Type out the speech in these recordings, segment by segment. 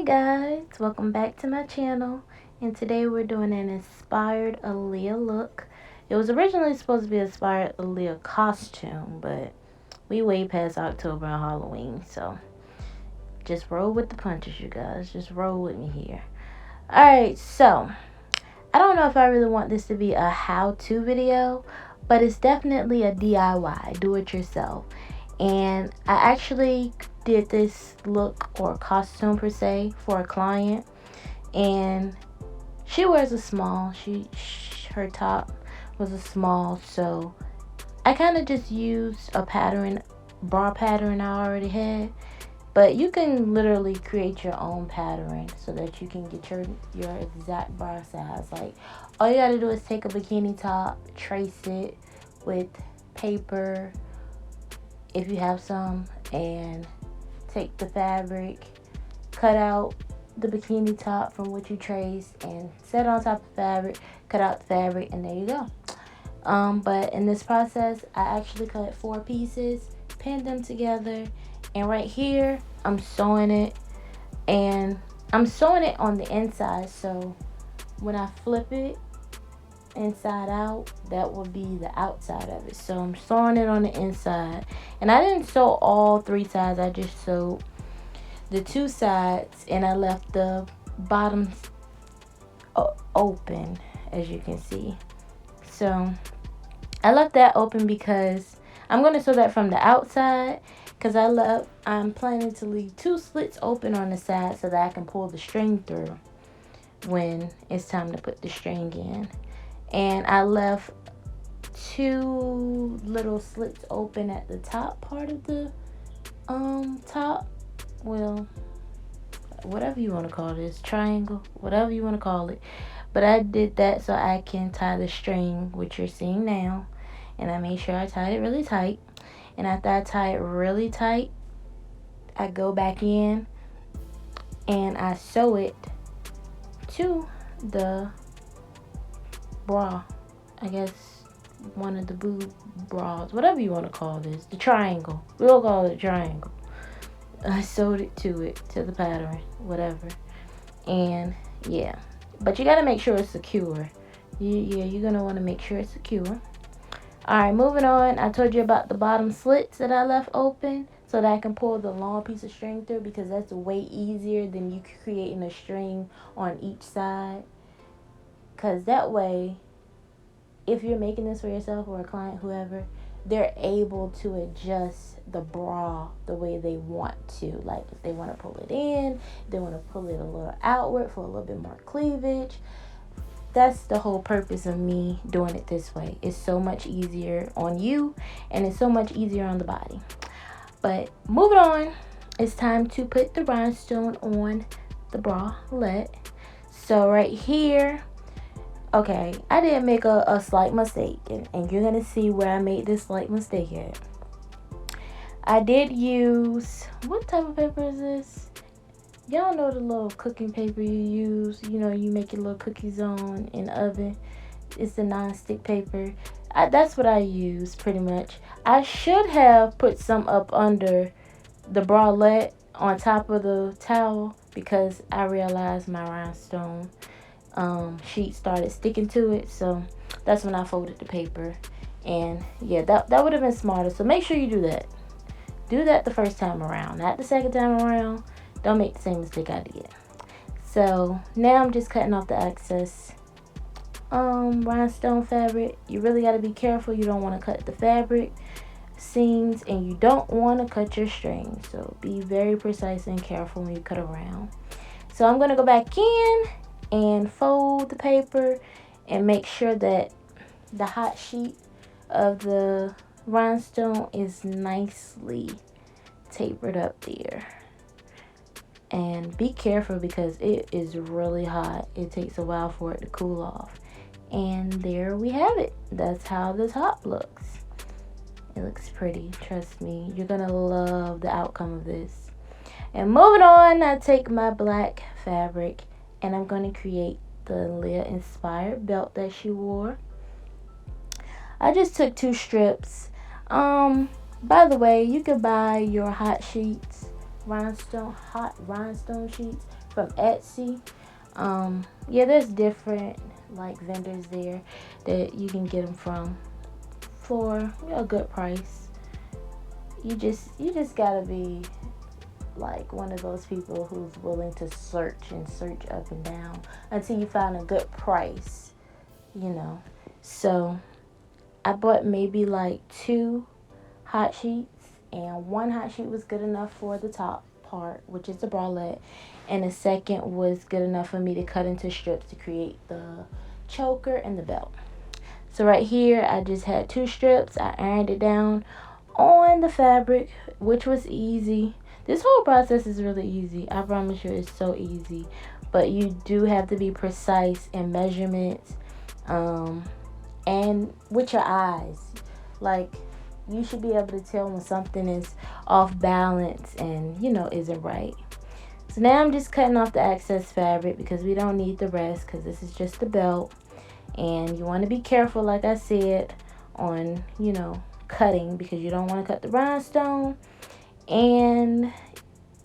guys, welcome back to my channel, and today we're doing an inspired Aaliyah look. It was originally supposed to be an inspired Aaliyah costume, but we way past October and Halloween, so just roll with the punches, you guys. Just roll with me here. Alright, so I don't know if I really want this to be a how-to video, but it's definitely a DIY, do it yourself. And I actually did this look or costume per se for a client, and she wears a small. Her top was a small, so I kind of just used a bra pattern I already had. But you can literally create your own pattern so that you can get your exact bra size. Like, all you gotta do is take a bikini top, trace it with paper if you have some, and take the fabric, cut out the bikini top from what you traced, and set on top of the fabric, cut out the fabric, and there you go. But in this process, I actually cut 4 pieces, pinned them together, and right here, I'm sewing it, and I'm sewing it on the inside, so when I flip it inside out, that will be the outside of it. So I'm sewing it on the inside, and I didn't sew all 3 sides. I just sewed the 2 sides, and I left the bottom open, as you can see. So I left that open because I'm going to sew that from the outside, because I'm planning to leave 2 slits open on the side so that I can pull the string through when it's time to put the string in. And I left 2 little slits open at the top part of the top. Well, whatever you want to call this, triangle, whatever you want to call it. But I did that so I can tie the string, which you're seeing now. And I made sure I tied it really tight. And after I tie it really tight, I go back in and I sew it to the bra. I guess one of the boob bras, whatever you want to call this, the triangle. We'll call it a triangle. I sewed it to the pattern, whatever. And yeah, but you got to make sure it's secure. You're going to want to make sure it's secure. Alright, moving on. I told you about the bottom slits that I left open so that I can pull the long piece of string through, because that's way easier than you creating a string on each side. Because that way, if you're making this for yourself or a client, whoever, they're able to adjust the bra the way they want to. Like, if they want to pull it in, if they want to pull it a little outward for a little bit more cleavage. That's the whole purpose of me doing it this way. It's so much easier on you, and it's so much easier on the body. But moving on, it's time to put the rhinestone on the bralette. So right here, okay, I did make a slight mistake, and you're going to see where I made this slight mistake at. I did use, what type of paper is this? Y'all know the little cooking paper you use, you make your little cookies on in the oven. It's the non-stick paper. That's what I use pretty much. I should have put some up under the bralette on top of the towel, because I realized my rhinestone sheet started sticking to it, so that's when I folded the paper. And yeah, that would have been smarter. So make sure you do that. Do that the first time around, not the second time around. Don't make the same mistake I did. So now I'm just cutting off the excess rhinestone fabric. You really got to be careful. You don't want to cut the fabric seams, and you don't want to cut your string. So be very precise and careful when you cut around. So I'm going to go back in and fold the paper and make sure that the hot sheet of the rhinestone is nicely tapered up there. And be careful, because it is really hot. It takes a while for it to cool off. And there we have it. That's how the top looks. It looks pretty, trust me. You're gonna love the outcome of this. And moving on, I take my black fabric and I'm gonna create the Aaliyah Inspired belt that she wore. I just took 2 strips. By the way, you could buy your hot sheets hot rhinestone sheets from Etsy. Yeah, there's different like vendors there that you can get them from for a good price. You just gotta be like one of those people who's willing to search and search up and down until you find a good price, you know. So I bought maybe like two hot sheets, and one hot sheet was good enough for the top part, which is the bralette, and the second was good enough for me to cut into strips to create the choker and the belt. So right here I just had two strips. I ironed it down on the fabric, which was easy. This whole process is really easy. I promise you, it's so easy. But you do have to be precise in measurements, and with your eyes. Like, you should be able to tell when something is off balance and, isn't right. So now I'm just cutting off the excess fabric because we don't need the rest, because this is just the belt. And you want to be careful, like I said, on, cutting, because you don't want to cut the rhinestone, and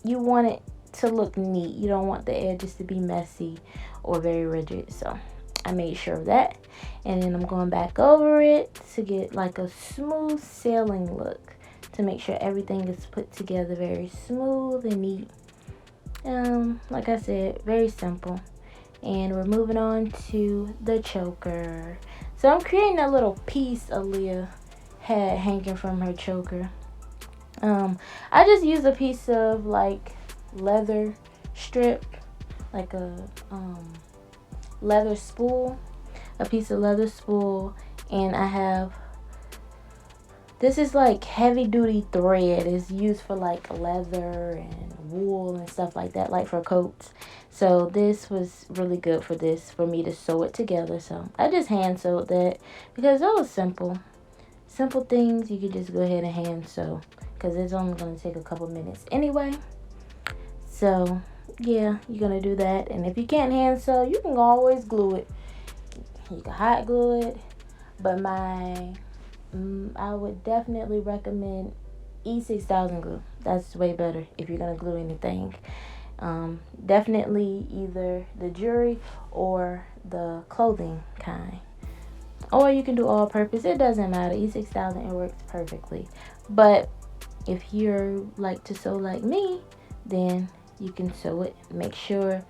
you want it to look neat. You don't want the edges to be messy or very rigid. So I made sure of that, and then I'm going back over it to get like a smooth sailing look, to make sure everything is put together very smooth and neat. Like I said, very simple. And we're moving on to the choker. So I'm creating a little piece Aaliyah had hanging from her choker. I just use a piece of like leather strip, like a leather spool, a piece of leather spool, and I have, this is like heavy duty thread. It's used for like leather and wool and stuff like that, like for coats. So this was really good for me to sew it together. So I just hand sewed that because that was simple things you could just go ahead and hand sew, because it's only going to take a couple minutes anyway. So yeah, you're going to do that. And if you can't hand sew, you can always glue it. You can hot glue it, but I would definitely recommend E6000 glue. That's way better if you're going to glue anything. Definitely either the jewelry or the clothing kind. Or you can do all purpose. It doesn't matter. E6000, it works perfectly. But if you're like to sew like me, then you can sew it. Make sure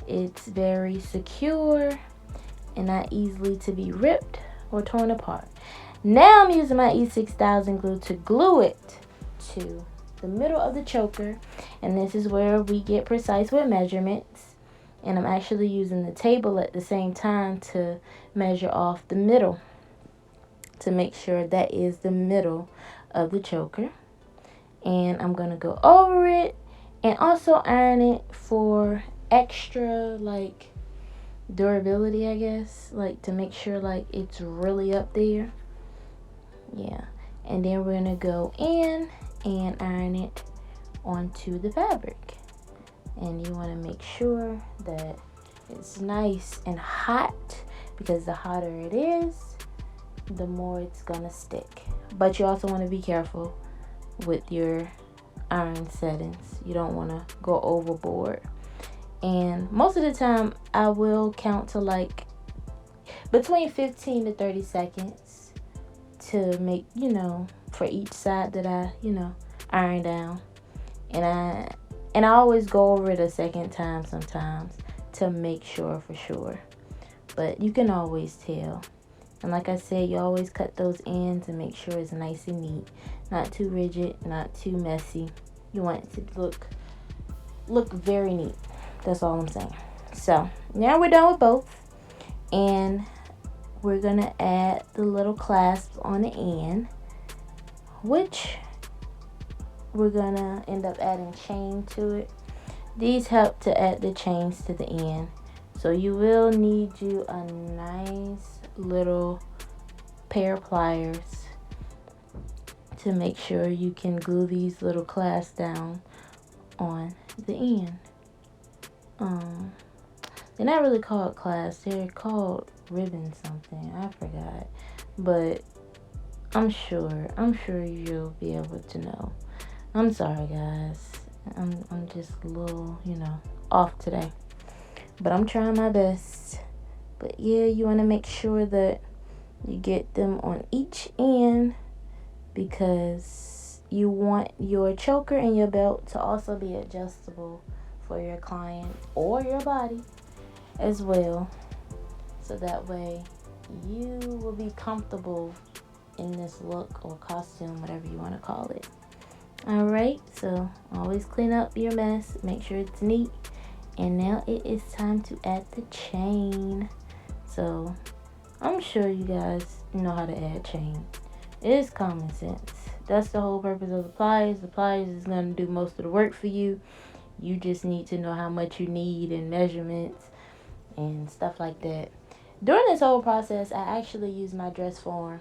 it's very secure and not easily to be ripped or torn apart. Now I'm using my E6000 glue to glue it to the middle of the choker, and this is where we get precise with measurements. And I'm actually using the table at the same time to measure off the middle, to make sure that is the middle of the choker. And I'm going to go over it and also iron it for extra like durability, I guess, like to make sure like it's really up there. Yeah. And then we're going to go in and iron it onto the fabric. And you want to make sure that it's nice and hot, because the hotter it is, the more it's gonna stick. But you also want to be careful with your iron settings. You don't want to go overboard. And most of the time I will count to like between 15 to 30 seconds to make, for each side that I, iron down. And I always go over it a second time sometimes to make sure for sure. But you can always tell. And like I said, you always cut those ends and make sure it's nice and neat. Not too rigid, not too messy. You want it to look very neat. That's all I'm saying. So now we're done with both. And we're going to add the little clasp on the end, which we're going to end up adding chain to it. These help to add the chains to the end. So you will need you a nice little pair of pliers to make sure you can glue these little clasps down on the end. They're not really called clasps. They're called ribbon something. I forgot. But I'm sure you'll be able to know. I'm sorry, guys. I'm just a little, off today. But I'm trying my best. But yeah, you want to make sure that you get them on each end, because you want your choker and your belt to also be adjustable for your client or your body as well. So that way you will be comfortable in this look or costume, whatever you want to call it. Alright, so always clean up your mess. Make sure it's neat. And now it is time to add the chain. So I'm sure you guys know how to add chain. It is common sense. That's the whole purpose of the pliers. The pliers is going to do most of the work for you. You just need to know how much you need and measurements and stuff like that. During this whole process, I actually use my dress form.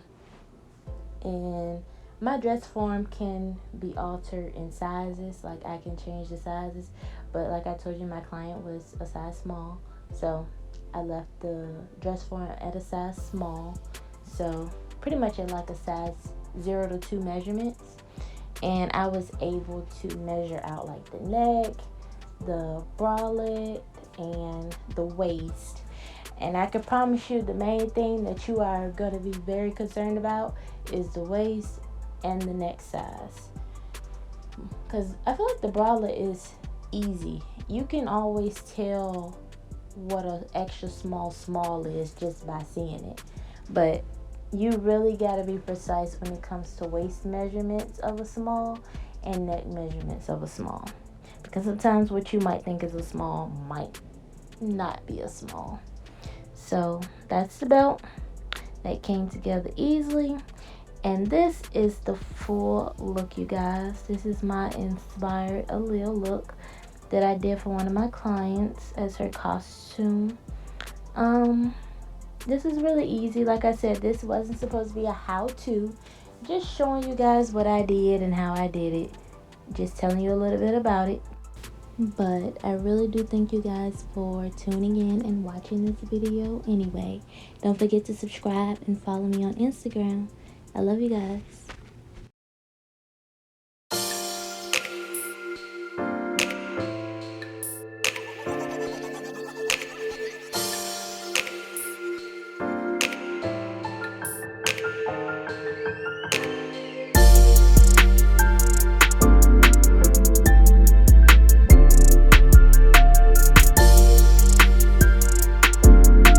And my dress form can be altered in sizes. Like, I can change the sizes. But like I told you, my client was a size small. So I left the dress form at a size small. So pretty much at like a size 0 to 2 measurements. And I was able to measure out like the neck, the bralette, and the waist. And I can promise you, the main thing that you are going to be very concerned about is the waist and the neck size. Because I feel like the bralette is easy. You can always tell what an extra small is just by seeing it. But you really got to be precise when it comes to waist measurements of a small and neck measurements of a small. Because sometimes what you might think is a small might not be a small. So that's the belt. That came together easily. And this is the full look, you guys. This is my inspired Aaliyah look that I did for one of my clients as her costume. This is really easy. Like I said, this wasn't supposed to be a how-to. Just showing you guys what I did and how I did it. Just telling you a little bit about it. But I really do thank you guys for tuning in and watching this video anyway. Don't forget to subscribe and follow me on Instagram. I love you guys.